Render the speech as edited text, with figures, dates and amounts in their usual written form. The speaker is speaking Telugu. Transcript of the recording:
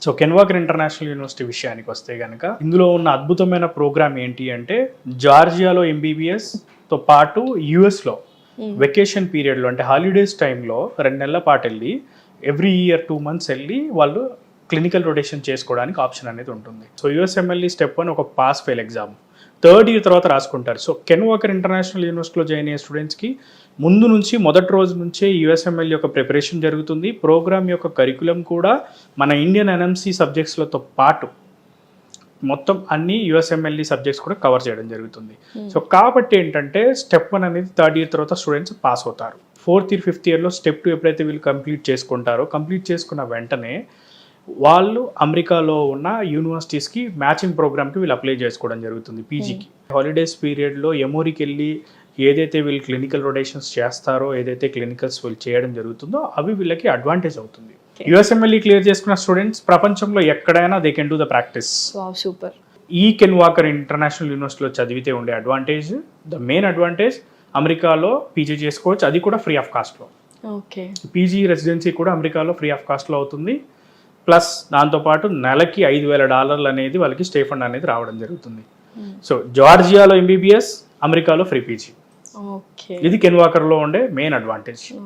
So can walker international university విషయానికి వస్తే కనుక ఇందులో ఉన్న అద్భుతమైన ప్రోగ్రామ్ ఏంటి అంటే జార్జియాలో ఎంబీబీఎస్తో పాటు యూఎస్లో వెకేషన్ పీరియడ్లో అంటే హాలిడేస్ టైంలో 2 నెలల పాటు వెళ్ళి ఎవ్రీ ఇయర్ 2 months వెళ్ళి వాళ్ళు క్లినికల్ రొటేషన్ చేసుకోవడానికి ఆప్షన్ అనేది ఉంటుంది. సో యూఎస్ఎంఎల్ఈ స్టెప్ 1 ఒక pass fail exam, 3rd year తర్వాత రాసుకుంటారు. సో కెన్ వాకర్ ఇంటర్నేషనల్ యూనివర్సిటీలో జాయిన్ అయ్యే స్టూడెంట్స్కి ముందు నుంచి మొదటి రోజు నుంచే యూఎస్ఎంఎల్ యొక్క ప్రిపరేషన్ జరుగుతుంది. ప్రోగ్రామ్ యొక్క కరికులం కూడా మన ఇండియన్ ఎన్ఎంసీ సబ్జెక్ట్స్లతో పాటు మొత్తం అన్ని యూఎస్ఎంఎల్ఈ సబ్జెక్ట్స్ కూడా కవర్ చేయడం జరుగుతుంది. సో కాబట్టి ఏంటంటే స్టెప్ 1 అనేది 3rd year తర్వాత స్టూడెంట్స్ పాస్ అవుతారు. 4th year 5th yearలో స్టెప్ 2 ఎప్పుడైతే వీళ్ళు కంప్లీట్ చేసుకుంటారో కంప్లీట్ చేసుకున్న వెంటనే వాళ్ళు అమెరికాలో ఉన్న యూనివర్సిటీస్కి మ్యాచింగ్ ప్రోగ్రామ్కి వీళ్ళు అప్లై చేసుకోవడం జరుగుతుంది పీజీకి. హాలిడేస్ పీరియడ్లో ఎమోరికి వెళ్ళి ఏదైతే వీళ్ళు క్లినికల్ రొటేషన్స్ చేస్తారో, ఏదైతే క్లినికల్స్ వీళ్ళు చేయడం జరుగుతుందో అవి వీళ్ళకి అడ్వాంటేజ్ అవుతుంది. యూఎస్ఎంఎల్ఈ క్లియర్ చేసుకున్న స్టూడెంట్స్ ప్రపంచంలో ఎక్కడైనా they can do the practice. Super. ఈ కెన్ వాకర్ ఇంటర్నేషనల్ యూనివర్సిటీలో చదివితే ఉండే అడ్వాంటేజ్, ద మెయిన్ అడ్వాంటేజ్, అమెరికాలో పీజీ చేసుకోవచ్చు, అది కూడా ఫ్రీ ఆఫ్ కాస్ట్లో. ఓకే. పీజీ రెసిడెన్సీ కూడా అమెరికాలో ఫ్రీ ఆఫ్ కాస్ట్లో అవుతుంది. ప్లస్ దాంతోపాటు నెలకి $5,000 అనేది వాళ్ళకి స్టే ఫండ్ అనేది రావడం జరుగుతుంది. సో జార్జియాలో ఎంబీబీఎస్, అమెరికాలో ఫ్రీ పీజీ. ఓకే. ఇది కెన్ వాకర్లో ఉండే మెయిన్ అడ్వాంటేజ్.